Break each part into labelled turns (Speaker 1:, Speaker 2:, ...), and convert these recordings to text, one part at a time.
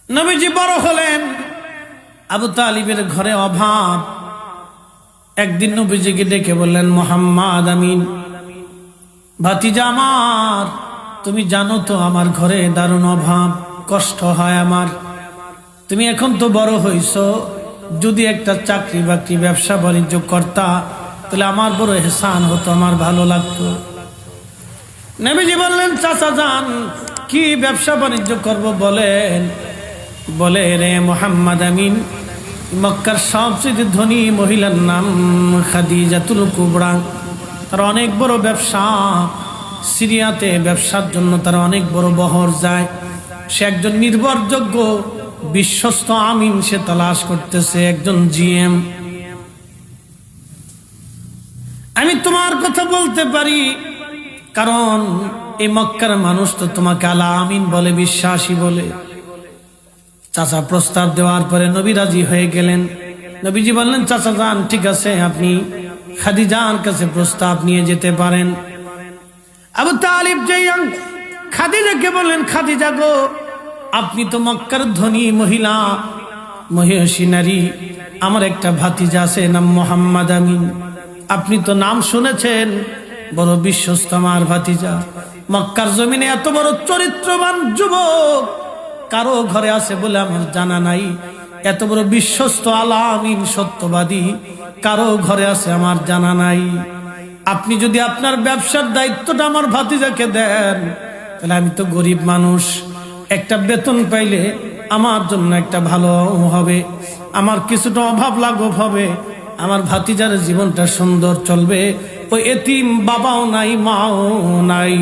Speaker 1: নবীজি বড় হলেন, আবু তালিবের ঘরে অভাব। একদিন নবীজিকে ডেকে বললেন, মোহাম্মদ আমিন, ভাতিজা আমার, তুমি জানো তো আমার ঘরে দারুণ অভাব, কষ্ট হয় আমার। তুমি এখন তো বড় হইছো, যদি একটা চাকরি বাকরি ব্যবসা বাণিজ্য করতা তাহলে আমার বড় এহসান হতো, আমার ভালো লাগতো। নবীজি বললেন, চাচা যান, কি ব্যবসা বাণিজ্য করব বলেন। বলে, রে মোহাম্মদ আমিন, মক্কার সবচেয়ে ধনী মহিলার নাম খাদিজাতুল কুবরা। তার অনেক বড় ব্যবসা, সিরিয়াতে ব্যবসার জন্য তার অনেক বড় বহর যায়। সে একজন নির্ভরযোগ্য বিশ্বস্ত আমিন সে তালাশ করতেছে, একজন জিএম। আমি তোমার কথা বলতে পারি, কারণ এই মক্কার মানুষ তো তোমাকে আলা আমিন বলে, বিশ্বাসী বলে। চাচা প্রস্তাব দেওয়ার পরে নবী রাজি হয়ে গেলেন। নবীজি বললেন, চাচা যান, ঠিক আছে, আপনি খাদিজার কাছে প্রস্তাব নিয়ে যেতে পারেন। আবু তালিব যেই খাদিজাকে বললেন, খাদিজা গো, আপনি তো মক্কার ধনী মহিলা, মহিষী নারী, আমার একটা ভাতিজা আছে নাম মোহাম্মদ আমিন, আপনি তো নাম শুনেছেন, বড় বিশ্বস্ত আমার ভাতিজা। মক্কার জমিনে এত বড় চরিত্রবান যুবক কারো ঘরে আছে বলে আমার জানা নাই। এত বড় বিশ্বস্ত আলা আমিন সত্যবাদী কারো ঘরে আছে আমার জানা নাই। আপনি যদি আপনার ব্যবসার দায়িত্বটা আমার ভাতিজাকে দেন, তাহলে আমি তো গরিব মানুষ, একটা বেতন পাইলে আমার জন্য একটা ভালো হবে, আমার কিছুটা অভাব লাঘব হবে, আমার ভাতিজার জীবনটা সুন্দর চলবে। ওই এতিম বাবাও নাই, মাও নাই।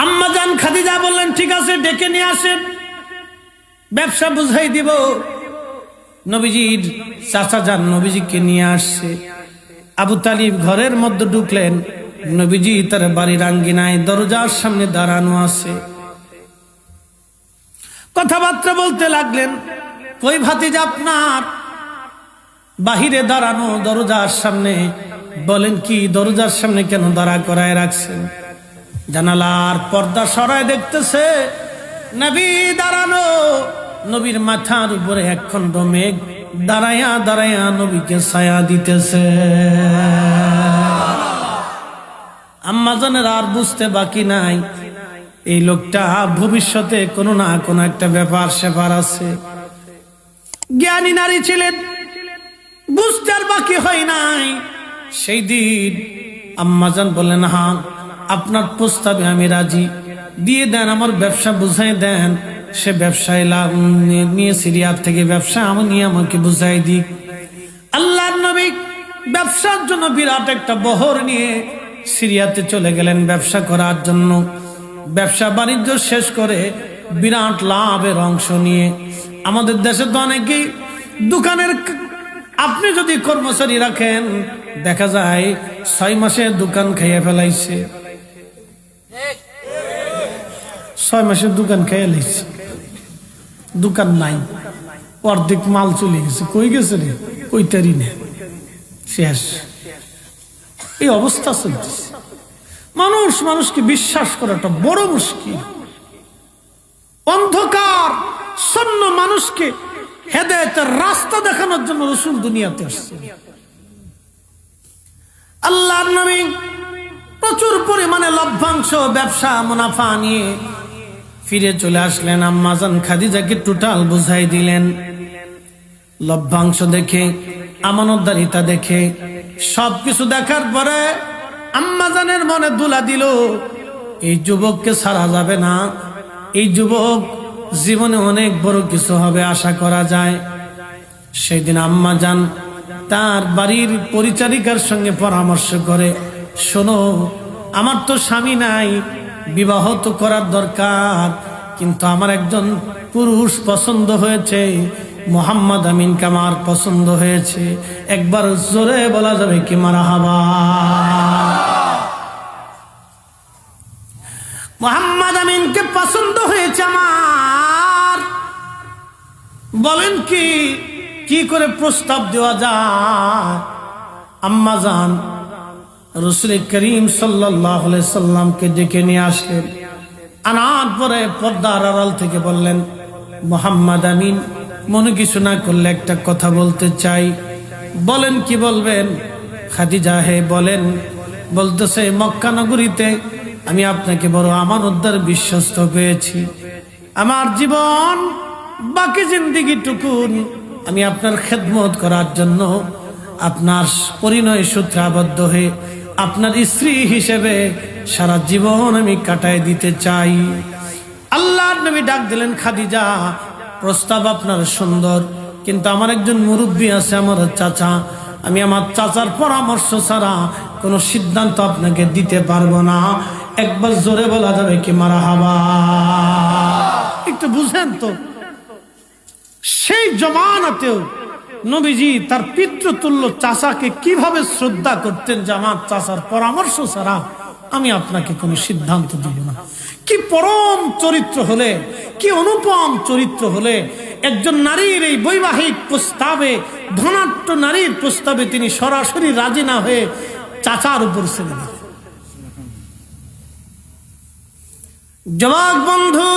Speaker 1: আম্মা জান খাদিজা বললেন, ঠিক আছে, ডেকে নিয়ে আসেন, ব্যবসা বুঝাই দিব। নবীজির চাচা যান নবীজিকে নিয়ে আসছে। আবু তালিব ঘরের মধ্যে ঢুকলেন। নবীজি তার বাড়ির আঙ্গিনায় দরজার সামনে দাঁড়ানো আছে, কথাবার্তা বলতে লাগলেন। কই ভাতিজা আপনার? বাহিরে দাঁড়ানো দরজার সামনে। বলেন, কি দরজার সামনে কেন দাঁড়া করায় রাখছেন? জানালার পর্দা সরায় দেখতেছে নবী দাঁড়ানো, নবীর মাথার উপরে একখণ্ড মেঘ দাঁড়ায়া দাঁড়ায়া নবীকে ছায়া দিতেছে। আম্মা জানের আর বুঝতে বাকি নাই, এই লোকটা ভবিষ্যতে কোনো না কোনো একটা ব্যাপার স্যাপার আছে। জ্ঞানী নারী ছিলেন, বুঝতে আর বাকি হয় নাই। সেই দিন আম্মাজান বললেন, হ্যাঁ, আপনার প্রস্তাবে আমি রাজি, দিয়ে দেন, আমার ব্যবসা বুঝাই দেন। সে ব্যবসায় নিয়ে সিরিয়ার থেকে ব্যবসা আমি নিয়ে আমাকে বুঝাই দিক। আল্লাহর নবী ব্যবসার জন্য বিরাট একটা বহর নিয়ে সিরিয়াতে চলে গেলেন ব্যবসা করার জন্য। ব্যবসা বাণিজ্য শেষ করে বিরাট লাভের অংশ নিয়ে, আমাদের দেশে তো অনেকেই দোকানের, আপনি যদি কর্মচারী রাখেন দেখা যায় 6 মাসে দোকান খাইয়ে ফেলাইছে, 6 মাসে দোকান খাইয়ে লাইছে, দোকান নাই, অর্ধেক মাল চলে গেছে। কই গেছে রে? কইতারি না, শেষ। এই অবস্থা চলতেছে। মানুষকে বিশ্বাস করাটা বড় মুশকিল। অন্ধকার শূন্য মানুষকে হেদায়েতের রাস্তা দেখানোর জন্য রাসূল দুনিয়াতে আসছে। আল্লাহর নবী প্রচুর পরিমাণে লভ্যাংশ, ব্যবসা, মুনাফা নিয়ে ফিরে চলে আসলেন। আম্মা জান খাদিজাকে টোটাল বুঝাই দিলেন। লভ্যাংশ দেখে, আমানতদারিতা দেখে, সবকিছু দেখার পরে আম্মা জানের মনে দুলা দিল, এই যুবককে ছাড়া যাবে না, এই যুবক জীবনে অনেক বড় কিছু হবে আশা করা যায়। সেই দিন আম্মা জান তার বাড়ির পরিচারিকার সঙ্গে পরামর্শ করে, শোনো, আমার তো স্বামী নাই, বিবাহ তো করার দরকার, কিন্তু আমার একজন পুরুষ পছন্দ হয়েছে, মোহাম্মদ আমিনকে আমার পছন্দ হয়েছে। একবার জোরে বলা যাবে কি মারহাবা? মোহাম্মদ আমিনকে পছন্দ হয়েছে আমার। বলেন কি করে প্রস্তাব দেওয়া যায়? আম্মা জান রাসূল করিম সাল্লাল্লাহু আলাইহি সাল্লামকে ডেকে নিয়ে আসলেন। আনার পরে পর্দার আড়াল থেকে বললেন, মোহাম্মদ আমিন, মনে কিছু না করলে একটা কথা বলতে চাই। বলেন, কি বলবেন? খাদিজা, হে বলেন। বলতেছে, মক্কা নগরীতে আমি আপনাকে বড় আমানতদার বিশ্বস্ত পেয়েছি। আমার জীবন বাকি জিন্দেগিটুকুন আমি আপনার খেদমত করার জন্য আপনার পরিণয় সূত্রে আবদ্ধ হয়ে আপনার স্ত্রী হিসেবে সারা জীবন আমি কাটায় দিতে চাই। আল্লাহর নবী ডাক দিলেন, খাদিজা, প্রস্তাব আপনার সুন্দর, কিন্তু আমার একজন মুরব্বী আছে, আমার চাচা। আমি আমার চাচার পরামর্শ ছাড়া কোনো সিদ্ধান্ত আপনাকে দিতে পারবো না। একবার জোরে বলা যাবে কি মারহাবা? একটু বুঝেন তো, সেই জমানাতেও নবীজি তার পিতৃতুল্য চাচাকে কিভাবে শ্রদ্ধা করতেন যে আমার চাচার পরামর্শ ছাড়া আমি আপনাকে কোনো সিদ্ধান্ত দিব না। কি পরম চরিত্র হলে, কি অনুপম চরিত্র হলে একজন নারীর এই বৈবাহিক প্রস্তাবে, ধনাঢ্য নারীর প্রস্তাবে তিনি সরাসরি রাজি না হয়ে চাচার উপর ছেড়ে দিলেন। যুবক বন্ধু,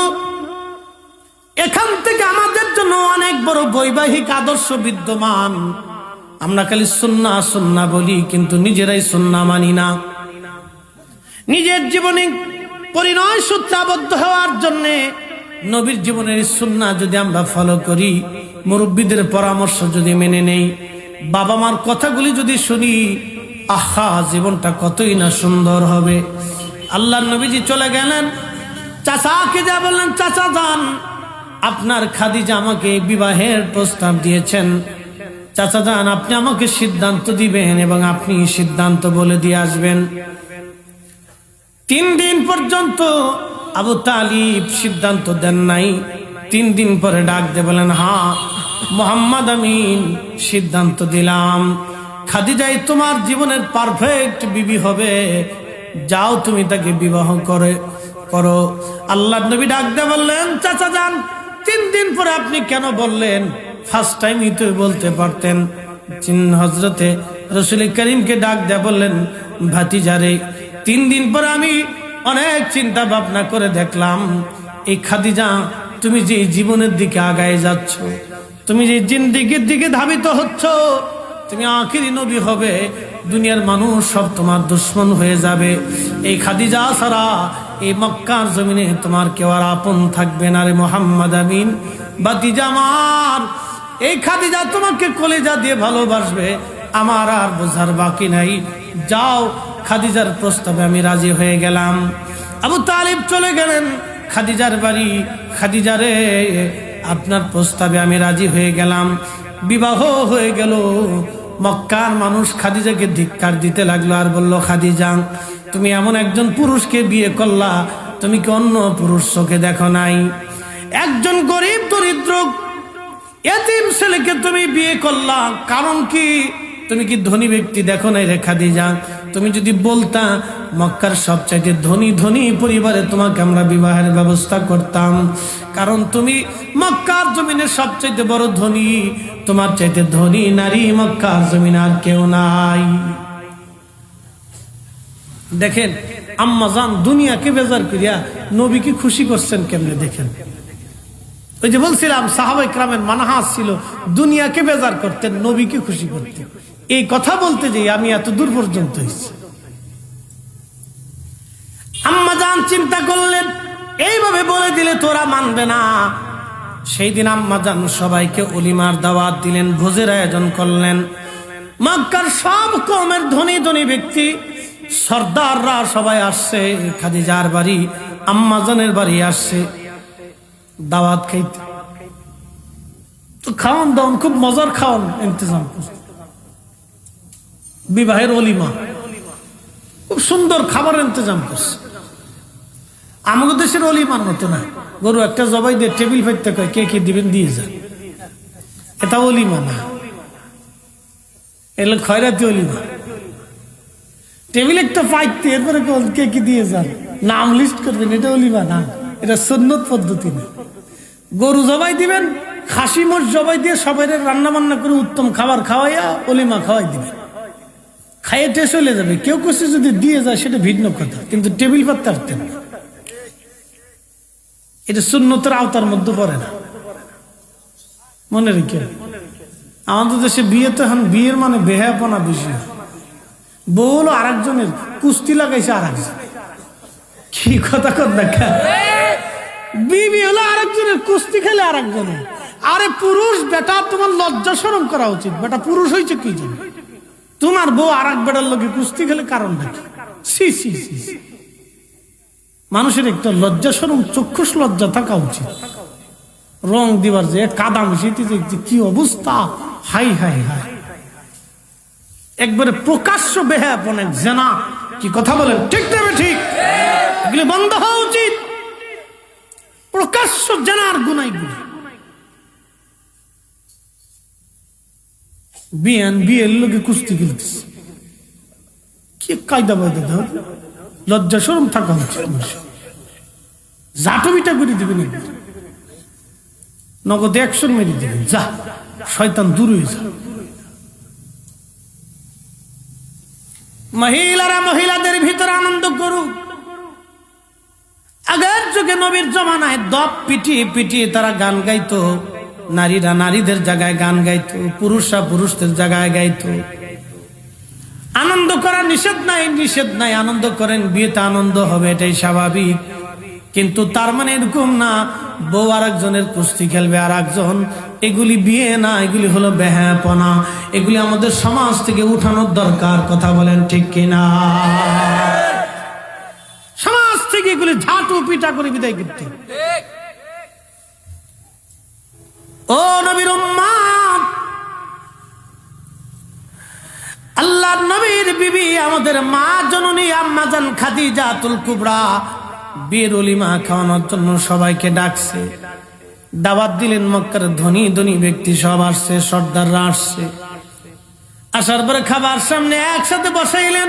Speaker 1: এখান থেকে আমাদের জন্য অনেক বড় বৈবাহিক আদর্শ বিদ্যমান। আমরা খালি সুন্নাহ সুন্নাহ বলি, কিন্তু নিজেরাই সুন্নাহ মানি না। নিজের জীবনে পরিণয় সূত্রে আবদ্ধ হওয়ার জন্য নবীর জীবনের সুন্নাহ যদি আমরা ফলো করি, মুরব্বীদের পরামর্শ যদি মেনে নেই, বাবা মার কথাগুলি যদি শুনি, আহা, জীবনটা কতই না সুন্দর হবে। আল্লাহর নবীজি চলে গেলেন, চাচাকে যা বললেন, চাচা যান, আপনার খাদিজা আমাকে বিবাহের প্রস্তাব দিয়েছেন। চাচা যান, আপনি আমাকে সিদ্ধান্ত দিবেন এবং আপনি সিদ্ধান্ত বলে দিয়ে আসবেন। 3 দিন পর্যন্ত আবু তালিব সিদ্ধান্ত দেন নাই। 3 দিন পরে ডাক দিয়ে বলেন, হ্যাঁ মোহাম্মদ আমিন, সিদ্ধান্ত দিলাম, খাদিজাই তোমার জীবনের পারফেক্ট বিবি হবে। যাও, তুমি তাকে বিবাহ করো। আল্লাহ নবী ডাক দিয়ে বললেন, চাচা যান, 3 দিন পরে আপনি কেন বললেন? ফার্স্ট টাইমই তো বলতে পারতেন। হযরতে রাসূল করিমকে ডাক দিয়ে বললেন, ভাতিজারে, 3 দিন পরে আমি অনেক চিন্তা ভাবনা করে দেখলাম, এই খাদিজা, তুমি যে জীবনের দিকে আগায় যাচ্ছ, তুমি যে জিন্দেগির দিকে ধাবিত হচ্ছ, তুমি আখিরি নবী হবে, দুনিয়ার মানুষ সব তোমার দুশ্মন হয়ে যাবে। এই খাদিজা ছাড়া এই মক্কার জমিনে তোমার কেউ আর আপন থাকবে না রে মোহাম্মদ আমিন। ভাতিজা আমার, এই খাদিজা তোমাকে কলেজা দিয়ে ভালোবাসবে, আমার আর বোঝার বাকি নাই। যাও, খাদিজার প্রস্তাবে আমি রাজি হয়ে গেলাম। আবু তালিব চলে গেলেন খাদিজার বাড়ি। খাদিজারে, আপনার প্রস্তাবে আমি রাজি হয়ে গেলাম। বিবাহ হয়ে গেল। মক্কার মানুষ খাদিজাকে ধিক্কার দিতে লাগলো আর বলল, খাদিজা, তুমি এমন একজন পুরুষকে বিয়ে করলা, তুমি কি অন্য পুরুষ চোখে দেখো নাই? একজন গরিব দরিদ্র এতিম ছেলেকে তুমি বিয়ে করলা, কারণ কি? তুমি কি ধনী ব্যক্তি দেখো নাই রে খাদিজা? তুমি যদি বলতা মক্কার সবচাইতে ধনী পরিবারে তোমাকে আমরা বিবাহের ব্যবস্থা করতাম, কারণ তুমি মক্কার জমিনের সবচাইতে বড় ধনী, তোমার চাইতে ধনী নারী মক্কার জমিন আর কেউ নাই। দেখেন আম্মাজান দুনিয়াকে বেজার করিয়া নবীকে খুশি করছেন কেমনে, দেখেন। ওই যে বলছিলাম সাহাবায়ে কেরামের মানহাজ ছিল দুনিয়াকে বেজার করতেন, নবীকে খুশি করতেন। এই কথা বলতে যে আমি এত দূর পর্যন্ত হয়েছি। আম্মাজান চিন্তা করলেন, এইভাবে বলে দিলে তোরা মানবে না। সেই দিন আম্মাজান সবাইকে অলিমার দাওয়াত দিলেন, ভোজের আয়োজন করলেন। মক্কার সব কওমের ধনী ধনী ব্যক্তি, সর্দাররা সবাই আসছে খাদিজার বাড়ি, আম্মাজানের বাড়ি আসছে দাওয়াত খাইতে। তো খাওয়ান দাওয়ান খুব মজার খাওয়ান ইন্তজাম করছে, বিবাহের অলিমা, খুব সুন্দর খাবার ইন্তজাম করছে। আমাদের দেশের অলিমার মতো না, গরু একটা জবাই দিয়ে টেবিল ফেলতে কয় কে কে দিবেন দিয়ে যান, এটা অলিমা না, এগুলো খয়রাতি অলিমা। টেবিল একটা পাইতে এরপরে কে কি দিয়ে যান, নাম লিস্ট করবেন, এটা অলিমা না, এটা সুন্নত পদ্ধতি না। গরু জবাই দিবেন, খাসি মোষ জবাই দিয়ে সবাই রান্না বান্না করে উত্তম খাবার খাওয়াইয়া অলিমা খাওয়াই দিবেন, খাইয়ে চলে যাবে। কেউ কিছু যদি দিয়ে যায় সেটা ভিন্ন কথা, কিন্তু টেবিল পাততে পারতেন না। এটা সুন্নতের আওতার মধ্যে পড়ে না, মনে রেখে। আমাদের দেশে বিয়েতে এখন বিয়ের মানে বেহায়াপনা বেশি। বউ হলো আরেকজনের, কুস্তি লাগাইছে আরেকজন। কি কথা কর দেখা, বিবি হলো আরেকজনের, কুস্তি খেলে আরেকজনের। আরে পুরুষ বেটা, তোমার লজ্জা শরম করা উচিত। বেটা পুরুষ হয়েছে কি জন্য? তোমার বউ আর এক বেটার লোকে কুস্তি খেলে কারণ নাকি? সি সি সি, মানুষের একটা লজ্জা শরম, চক্ষুষ লজ্জা থাকা উচিত। রং দিবার যে কাদা মিশিয়ে কি অবস্থা, হাই হাই হাই, একবারে প্রকাশ্য বেহায়াপনা, জেনা। কি কথা বলেন, ঠিক না ঠিক? এগুলি বন্ধ হওয়া উচিত। প্রকাশ্য জেনার গুনাইগুলি। বিয়ের লোকে কুস্তি খেলতেছে, কি কায়দা বায়দা ধর, লজ্জা শরম থাকা উচিত। জাটবিটা করে দিবেন, নগদে 100 মেরে দিবেন, যা শয়তান দূর হয়ে যা। মহিলারা মহিলাদের ভিতরে আনন্দ করুক। আগের যুগে নবীর জমানায় দপ পিটিয়ে পিটিয়ে তারা গান গাইতো। নারীরা নারীদের জায়গায় গান গাইতো, পুরুষরা পুরুষদের জায়গায় গাইতো। আনন্দ করা নিষেধ নাই, নিষেধ নাই, আনন্দ করেন, বিয়েতে আনন্দ হবে, এটাই স্বাভাবিক। কিন্তু তার মানে এরকম না বউ আর একজনের কুস্তি খেলবে আর একজন, এগুলি বিয়ে না, এগুলি হলো বেহায়াপনা। এগুলি আমাদের সমাজ থেকে উঠানোর দরকার। কথা বলেন ঠিক কিনা? সমাজ থেকে এগুলি ঝাঁটু পিটা করে বিদায় করতে। ও নবীর উম্মাত, আল্লাহর নবীর বিবি আমাদের মা জননী আম্মা জান খাদিজাতুল কুবরা বিয়ের ওলিমা খাওয়ানোর জন্য সবাইকে ডাকছে, দাওয়াত দিলেন। মক্কার ধনী ধনী ব্যক্তি সব আসছে, সর্দাররা আসছে। আসার পরে খাবার সামনে একসাথে বসাইলেন।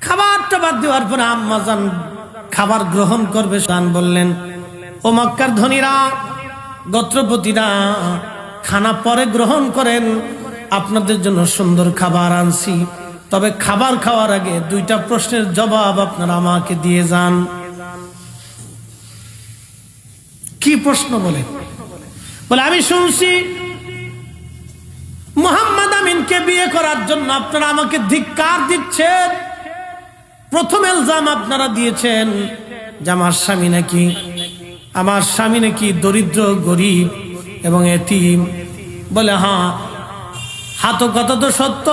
Speaker 1: খাবার টাবার দেওয়ার পরে আম্মা জান খাবার গ্রহণ করবে, গান বললেন, ও মক্কার ধনীরা, গোত্রপতিরা, খানা পরে গ্রহণ করেন, আপনাদের জন্য সুন্দর খাবার আনছি। তবে খাবার খাওয়ার আগে 2টা প্রশ্নের জবাব আপনারা আমাকে দিয়ে যান। কি প্রশ্ন? বলে আমি শুনছি মুহাম্মদ আমিনকে বিয়ে করার জন্য আপনারা আমাকে ধিক্কার দিচ্ছেন। প্রথম ইলজাম আপনারা দিয়েছেন যে আমার স্বামী নাকি দরিদ্র, গরিব এবং এতিম। বলে হ্যাঁ, হাতো কথা তো সত্য।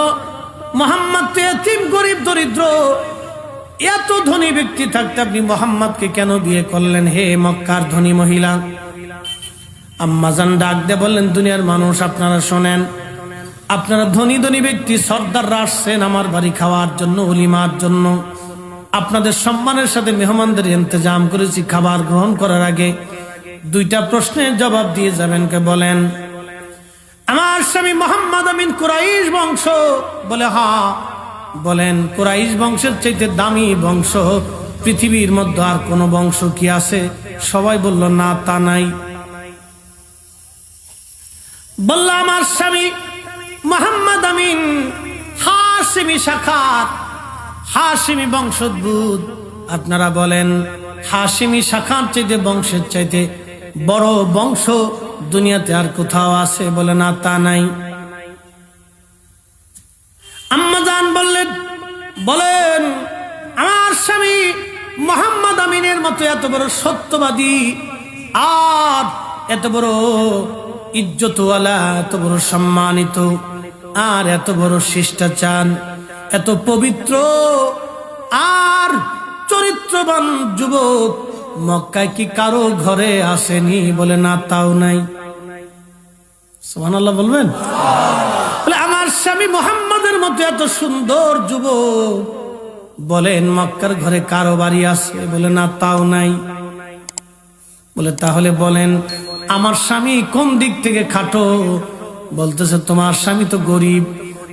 Speaker 1: মুহাম্মদ তো এতিম, গরিব, দরিদ্র। এত ধনী ব্যক্তি থাকতে আপনি মুহাম্মদকে কেন বিয়ে করলেন হে মক্কার ধনী মহিলা? আম্মাজান ডাক দিয়ে বললেন, দুনিয়ার মানুষ আপনারা শোনেন, আপনারা ধনী ধনী ব্যক্তি, সর্দাররা আসছেন আমার বাড়ি খাওয়ার জন্য, ওলিমার জন্য। আপনাদের সম্মানের সাথে মেহমানদের ইন্তজাম করেছি। খাবার গ্রহণ করার আগে 2টা প্রশ্নের জবাব দিয়ে যাবেন। কে বলেন? আমার স্বামী মুহাম্মদ আমিন কুরাইশ বংশ। বলে হ্যাঁ। বলেন, কুরাইশ বংশের চাইতে দামি বংশ পৃথিবীর মধ্যে আর কোন বংশ কি আছে? সবাই বলল না, তা নাই। বলল, আমার স্বামী মুহাম্মদ আমিন হাশিমি শাখার, হাশিমি বংশোদ্ভূত। আপনারা বলেন, হাশিমি শাখার চাইতে, বংশের চাইতে বড় বংশ দুনিয়াতে আর কোথাও আছে? বলে না, তা নাই। আম্মাজান বলেন আমার স্বামী মুহাম্মদ আমিনের মতো এত বড় সত্যবাদী, আর এত বড় ইজ্জতওয়ালা, এত বড় সম্মানিত, আর এত বড় শিষ্টাচার, এত পবিত্র আর চরিত্রবান যুবক মক্কায় কি কারো ঘরে আসেনি? বলে না, তাও নাই। সুবহানাল্লাহ বলবেন? বলে আমার স্বামী মুহাম্মদের মতো এত সুন্দর যুবক, বলেন মক্কার ঘরে কারো বাড়ি আছে? বলে না, তাও নাই। বলে তাহলে বলেন আমার স্বামী কোন দিক থেকে খাটো? বলতেছে তোমার স্বামী তো গরিব।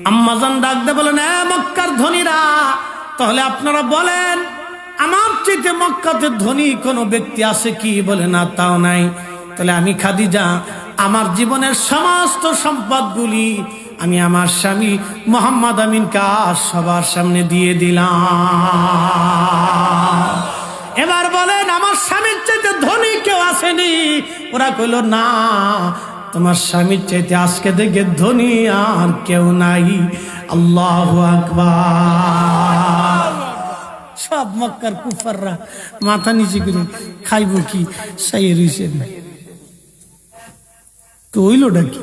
Speaker 1: আম্মাজান ডাক দে বলেন, মক্কার ধনীরা, তাহলে আপনারা বলেন আমার চাইতে মক্কাতে ধনী কোনো ব্যক্তি আছে কি? বলে না, তাও নাই। তাহলে আমি খাদিজা আমার জীবনের সমস্ত সম্পদগুলি আমি আমার স্বামী মুহাম্মদ আমিনকে সবার সামনে দিয়ে দিলাম। এবার বলেন আমার স্বামীর চাইতে ধনী কেউ আসেনি? ওরা কইল না, তোমার স্বামীর চাইতে আজকে থেকে ধনী আর কেউ নাই। আল্লাহু আকবার। সব মক্কার কুফাররা মাথা নিচে করে খাইব কি সাইয়ে রইছেন, তো হইলটা কি?